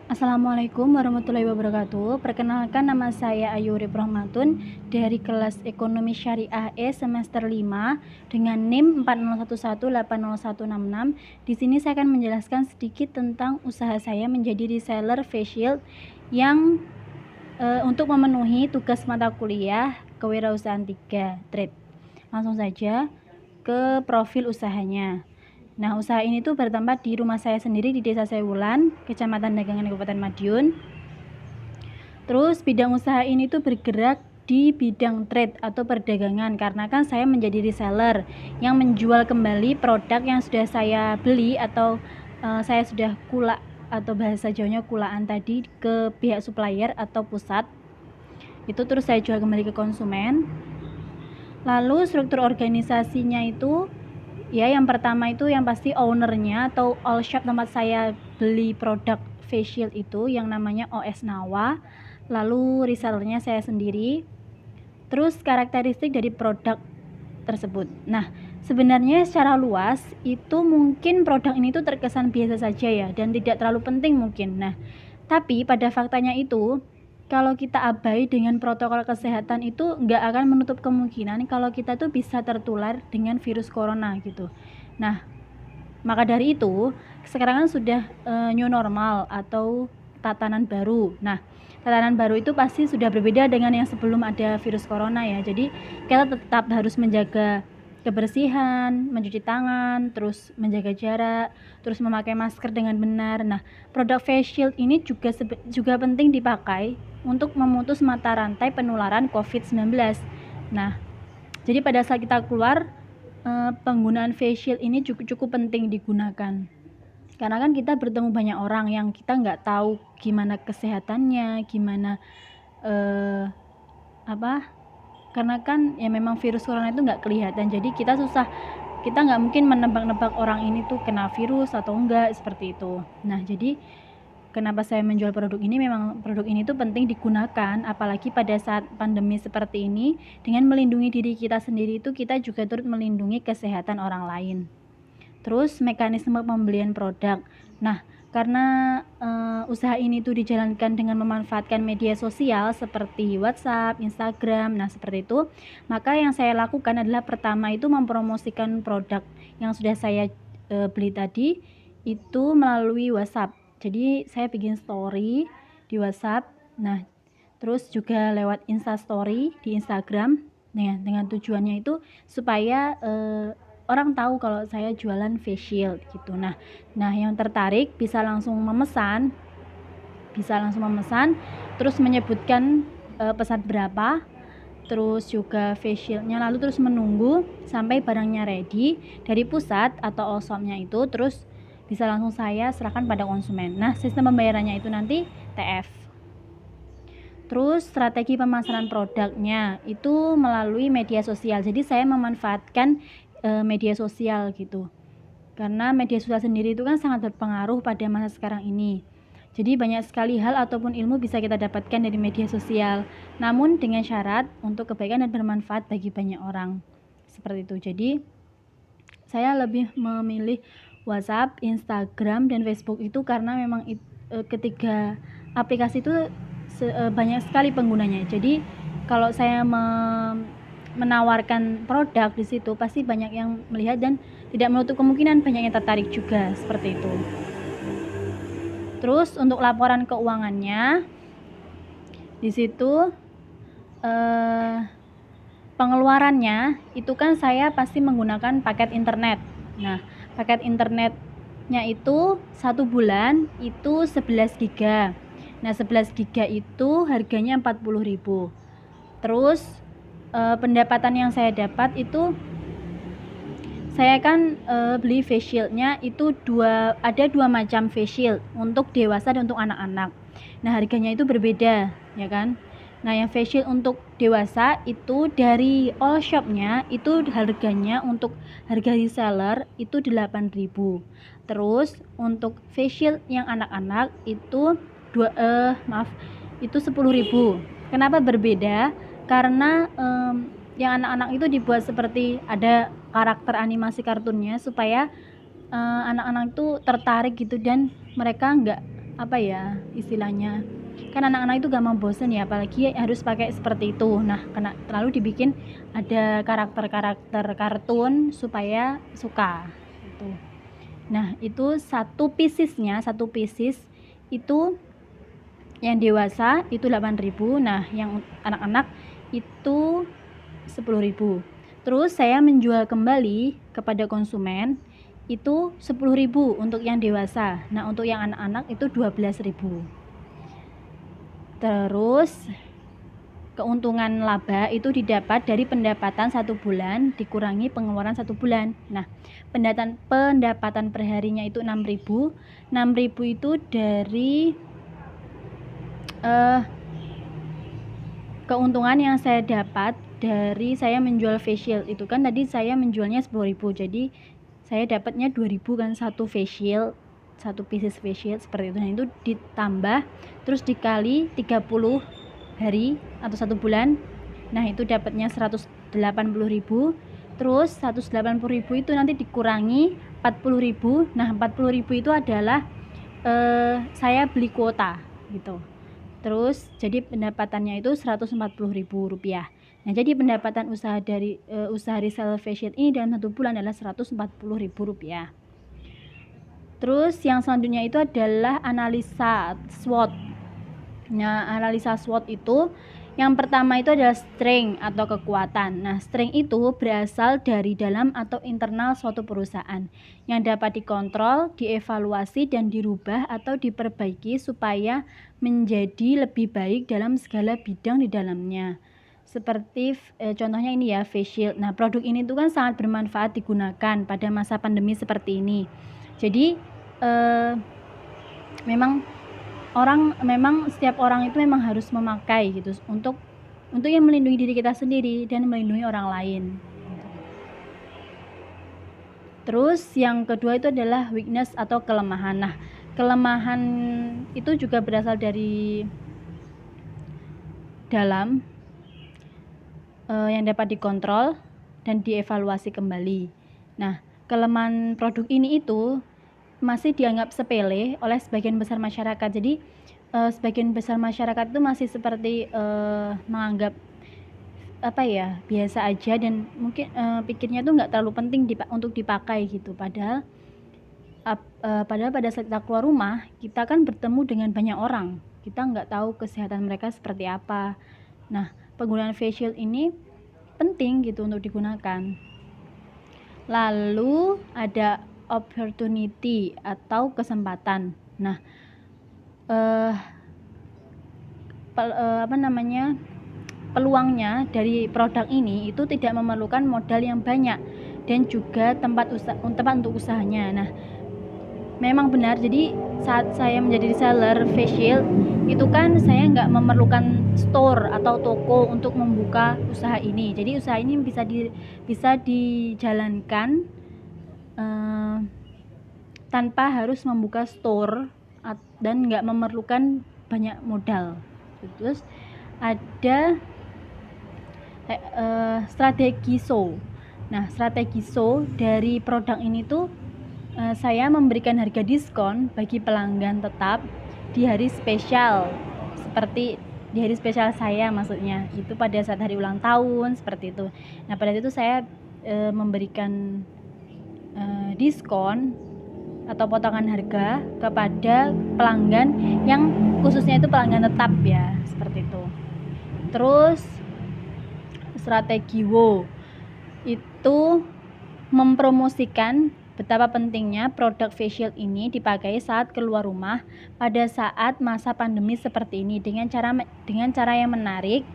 Assalamualaikum warahmatullahi wabarakatuh. Perkenalkan, nama saya Ayu Urip Rahmatun dari kelas Ekonomi Syariah E semester 5 dengan NIM 4011801166. Di sini saya akan menjelaskan sedikit tentang usaha saya menjadi reseller face shield yang untuk memenuhi tugas mata kuliah Kewirausahaan 3 trade. Langsung saja ke profil usahanya. Nah, usaha ini tuh bertempat di rumah saya sendiri di Desa Sewulan, Kecamatan Dagangan, Kabupaten Madiun. Terus bidang usaha ini tuh bergerak di bidang trade atau perdagangan, karena kan saya menjadi reseller yang menjual kembali produk yang sudah saya beli atau saya sudah kulak atau bahasa Jawanya kulaan tadi ke pihak supplier atau pusat. Itu terus saya jual kembali ke konsumen. Lalu struktur organisasinya itu ya, yang pertama itu yang pasti ownernya atau all shop tempat saya beli produk face shield itu yang namanya OS Nawa. Lalu resellernya saya sendiri. Terus karakteristik dari produk tersebut. Nah, sebenarnya secara luas itu mungkin produk ini tuh terkesan biasa saja ya dan tidak terlalu penting mungkin. Nah, tapi pada faktanya itu kalau kita abai dengan protokol kesehatan itu nggak akan menutup kemungkinan kalau kita tuh bisa tertular dengan virus corona gitu. Nah, maka dari itu sekarang kan sudah new normal atau tatanan baru. Nah, tatanan baru itu pasti sudah berbeda dengan yang sebelum ada virus corona ya. Jadi kita tetap harus menjaga kebersihan, mencuci tangan, terus menjaga jarak, terus memakai masker dengan benar. Nah, produk face shield ini juga penting dipakai untuk memutus mata rantai penularan COVID-19. Nah, jadi pada saat kita keluar, penggunaan face shield ini cukup penting digunakan. Karena kan kita bertemu banyak orang yang kita nggak tahu gimana kesehatannya, gimana karena kan ya memang virus corona itu nggak kelihatan, jadi kita nggak mungkin menebak-nebak orang ini tuh kena virus atau enggak, seperti itu. Nah, jadi kenapa saya menjual produk ini, memang produk ini tuh penting digunakan, apalagi pada saat pandemi seperti ini. Dengan melindungi diri kita sendiri itu kita juga turut melindungi kesehatan orang lain. Terus mekanisme pembelian produk. Nah, karena usaha ini tuh dijalankan dengan memanfaatkan media sosial seperti WhatsApp, Instagram, nah seperti itu, maka yang saya lakukan adalah pertama itu mempromosikan produk yang sudah saya beli tadi itu melalui WhatsApp. Jadi saya bikin story di WhatsApp, nah terus juga lewat Instastory di Instagram, dengan tujuannya itu supaya orang tahu kalau saya jualan face shield gitu. Nah yang tertarik bisa langsung memesan, terus menyebutkan pesan berapa, terus juga face shieldnya, lalu terus menunggu sampai barangnya ready dari pusat atau all shopnya itu, terus bisa langsung saya serahkan pada konsumen. Nah, sistem pembayarannya itu nanti TF. Terus strategi pemasaran produknya itu melalui media sosial. Jadi saya memanfaatkan media sosial gitu. Karena media sosial sendiri itu kan sangat berpengaruh pada masa sekarang ini. Jadi banyak sekali hal ataupun ilmu bisa kita dapatkan dari media sosial. Namun dengan syarat untuk kebaikan dan bermanfaat bagi banyak orang. Seperti itu. Jadi saya lebih memilih WhatsApp, Instagram, dan Facebook itu karena memang ketiga aplikasi itu banyak sekali penggunanya. Jadi kalau saya menawarkan produk di situ pasti banyak yang melihat dan tidak menutup kemungkinan banyak yang tertarik juga, seperti itu. Terus untuk laporan keuangannya di situ pengeluarannya itu kan saya pasti menggunakan paket internet. Nah, paket internetnya itu 1 bulan itu 11 giga. Nah, 11 giga itu harganya 40.000. Terus pendapatan yang saya dapat itu saya kan beli face shieldnya itu ada dua macam face shield, untuk dewasa dan untuk anak-anak. Nah, harganya itu berbeda ya kan. Nah, yang face shield untuk dewasa itu dari all shopnya itu harganya untuk harga reseller itu 8.000. Terus untuk face shield yang anak-anak itu itu 10.000. Kenapa berbeda? Karena yang anak-anak itu dibuat seperti ada karakter animasi kartunnya supaya anak-anak itu tertarik gitu dan mereka nggak apa ya istilahnya, kan anak-anak itu gampang bosen ya, apalagi harus pakai seperti itu. Nah, kena terlalu dibikin ada karakter-karakter kartun supaya suka gitu. Nah, itu satu pieces itu yang dewasa itu 8.000. Nah, yang anak-anak itu 10.000. Terus saya menjual kembali kepada konsumen itu 10.000 untuk yang dewasa. Nah, untuk yang anak-anak itu 12.000. Terus keuntungan laba itu didapat dari pendapatan 1 bulan dikurangi pengeluaran 1 bulan. Nah, pendapatan perharinya itu 6.000. 6.000 itu dari keuntungan yang saya dapat dari saya menjual facial. Itu kan tadi saya menjualnya 10.000, jadi saya dapatnya 2.000 kan satu facial, satu pieces facial seperti itu. Nah, itu ditambah terus dikali 30 hari atau 1 bulan. Nah, itu dapatnya 180.000. Terus 180.000 itu nanti dikurangi 40.000. Nah, 40.000 itu adalah saya beli kuota gitu. Terus jadi pendapatannya itu Rp140.000. Nah, jadi pendapatan usaha dari usaha reseller facial ini dalam 1 bulan adalah Rp140.000. Terus yang selanjutnya itu adalah analisa SWOT. Nah, analisa SWOT itu yang pertama itu adalah strength atau kekuatan. Nah, strength itu berasal dari dalam atau internal suatu perusahaan yang dapat dikontrol, dievaluasi, dan dirubah atau diperbaiki supaya menjadi lebih baik dalam segala bidang di dalamnya. Seperti contohnya ini ya, facial. Nah, produk ini tuh kan sangat bermanfaat digunakan pada masa pandemi seperti ini. Jadi memang setiap orang itu memang harus memakai gitu untuk yang melindungi diri kita sendiri dan melindungi orang lain. Terus yang kedua itu adalah weakness atau kelemahan. Nah, kelemahan itu juga berasal dari dalam yang dapat dikontrol dan dievaluasi kembali. Nah, kelemahan produk ini itu masih dianggap sepele oleh sebagian besar masyarakat. Jadi sebagian besar masyarakat itu masih seperti menganggap apa ya, biasa aja, dan mungkin pikirnya tuh nggak terlalu penting untuk dipakai gitu. Padahal pada saat kita keluar rumah, kita kan bertemu dengan banyak orang, kita nggak tahu kesehatan mereka seperti apa. Nah, penggunaan facial ini penting gitu untuk digunakan. Lalu ada opportunity atau kesempatan. Nah, peluangnya dari produk ini itu tidak memerlukan modal yang banyak dan juga tempat untuk usahanya. Nah, memang benar, jadi saat saya menjadi reseller facial itu kan saya nggak memerlukan store atau toko untuk membuka usaha ini. Jadi usaha ini bisa dijalankan tanpa harus membuka store dan nggak memerlukan banyak modal. Terus ada strategi SEO. Nah, strategi SEO dari produk ini tuh saya memberikan harga diskon bagi pelanggan tetap di hari spesial, seperti di hari spesial saya, maksudnya itu pada saat hari ulang tahun seperti itu. Nah, pada saat itu saya memberikan diskon atau potongan harga kepada pelanggan yang khususnya itu pelanggan tetap ya, seperti itu. Terus strategi WOW itu mempromosikan betapa pentingnya produk facial ini dipakai saat keluar rumah pada saat masa pandemi seperti ini dengan cara yang menarik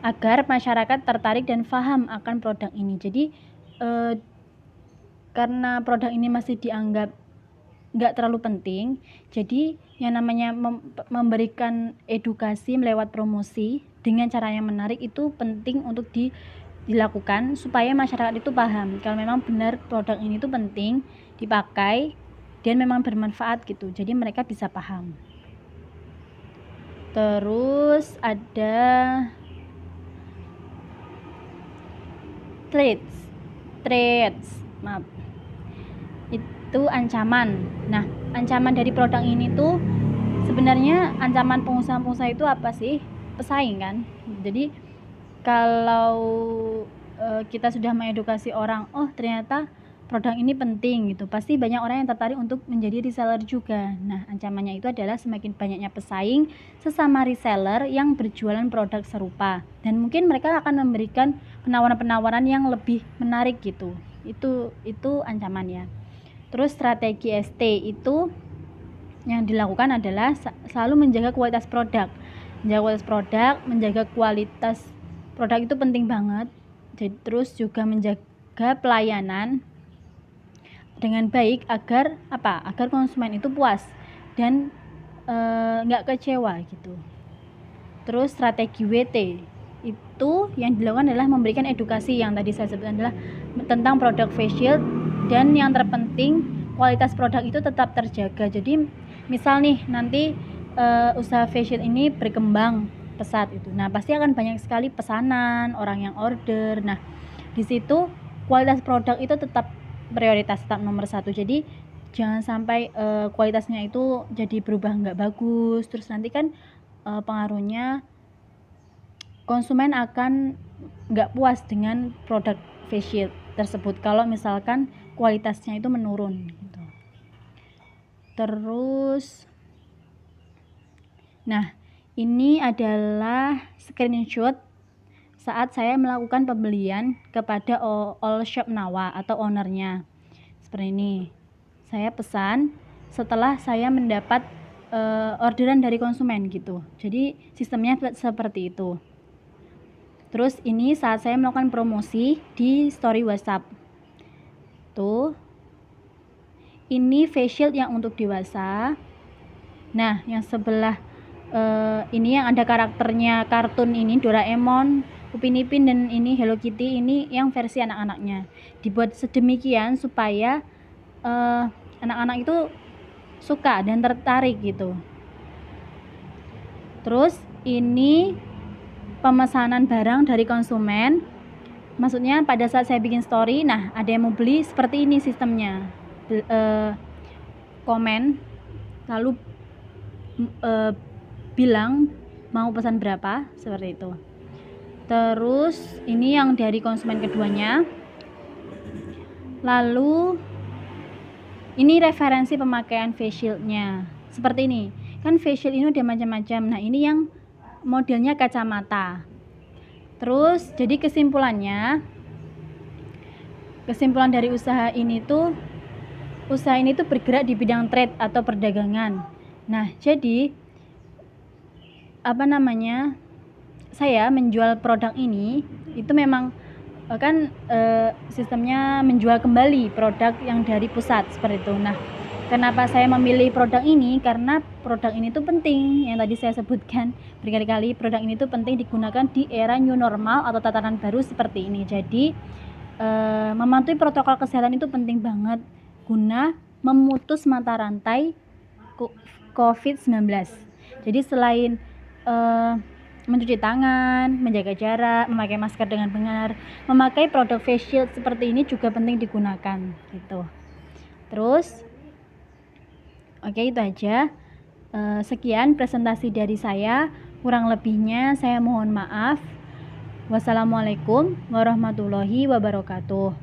agar masyarakat tertarik dan paham akan produk ini. Jadi karena produk ini masih dianggap nggak terlalu penting, jadi yang namanya memberikan edukasi melewat promosi dengan cara yang menarik itu penting untuk dilakukan supaya masyarakat itu paham kalau memang benar produk ini tuh penting dipakai dan memang bermanfaat gitu, jadi mereka bisa paham. Terus ada threats, itu ancaman. Nah, ancaman dari produk ini tuh sebenarnya ancaman pengusaha-pengusaha itu apa sih? Pesaing kan. Jadi kalau kita sudah mengedukasi orang, oh ternyata produk ini penting gitu, pasti banyak orang yang tertarik untuk menjadi reseller juga. Nah, ancamannya itu adalah semakin banyaknya pesaing sesama reseller yang berjualan produk serupa, dan mungkin mereka akan memberikan penawaran-penawaran yang lebih menarik gitu. Itu ancamannya. Terus strategi ST itu yang dilakukan adalah selalu menjaga kualitas produk. Menjaga kualitas produk itu penting banget. Jadi, terus juga menjaga pelayanan dengan baik agar konsumen itu puas dan nggak kecewa gitu. Terus strategi WT itu yang dilakukan adalah memberikan edukasi yang tadi saya sebutkan adalah tentang produk face shield, dan yang terpenting kualitas produk itu tetap terjaga. Jadi misal nih nanti usaha face shield ini berkembang pesat itu, nah pasti akan banyak sekali pesanan, orang yang order. Nah di situ kualitas produk itu tetap prioritas, tetap nomor 1. Jadi jangan sampai kualitasnya itu jadi berubah nggak bagus, terus nanti kan pengaruhnya konsumen akan nggak puas dengan produk face shield tersebut kalau misalkan kualitasnya itu menurun gitu. Terus nah ini adalah screenshot saat saya melakukan pembelian kepada All Shop Nawa atau ownernya. Seperti ini, saya pesan setelah saya mendapat orderan dari konsumen gitu. Jadi sistemnya seperti itu. Terus ini saat saya melakukan promosi di story WhatsApp. Tuh, ini face shield yang untuk dewasa. Nah, yang sebelah ini yang ada karakternya kartun ini, Doraemon, Upin Ipin, dan ini Hello Kitty, ini yang versi anak-anaknya. Dibuat sedemikian supaya anak-anak itu suka dan tertarik gitu. Terus ini pemesanan barang dari konsumen. Maksudnya pada saat saya bikin story, nah ada yang mau beli, seperti ini sistemnya. Komen lalu bilang mau pesan berapa, seperti itu. Terus ini yang dari konsumen keduanya. Lalu ini referensi pemakaian face shield-nya. Seperti ini. Kan face shield ini udah macam-macam. Nah, ini yang modelnya kacamata. Terus jadi kesimpulan dari usaha ini tuh bergerak di bidang trade atau perdagangan. Nah, jadi saya menjual produk ini itu memang kan sistemnya menjual kembali produk yang dari pusat seperti itu. Nah, kenapa saya memilih produk ini? Karena produk ini tuh penting, yang tadi saya sebutkan berkali-kali, produk ini tuh penting digunakan di era new normal atau tatanan baru seperti ini. Jadi mematuhi protokol kesehatan itu penting banget guna memutus mata rantai COVID-19. Jadi selain mencuci tangan, menjaga jarak, memakai masker dengan benar, memakai produk face shield seperti ini juga penting digunakan gitu. Terus oke, itu aja. Sekian presentasi dari saya, kurang lebihnya saya mohon maaf. Wassalamualaikum warahmatullahi wabarakatuh.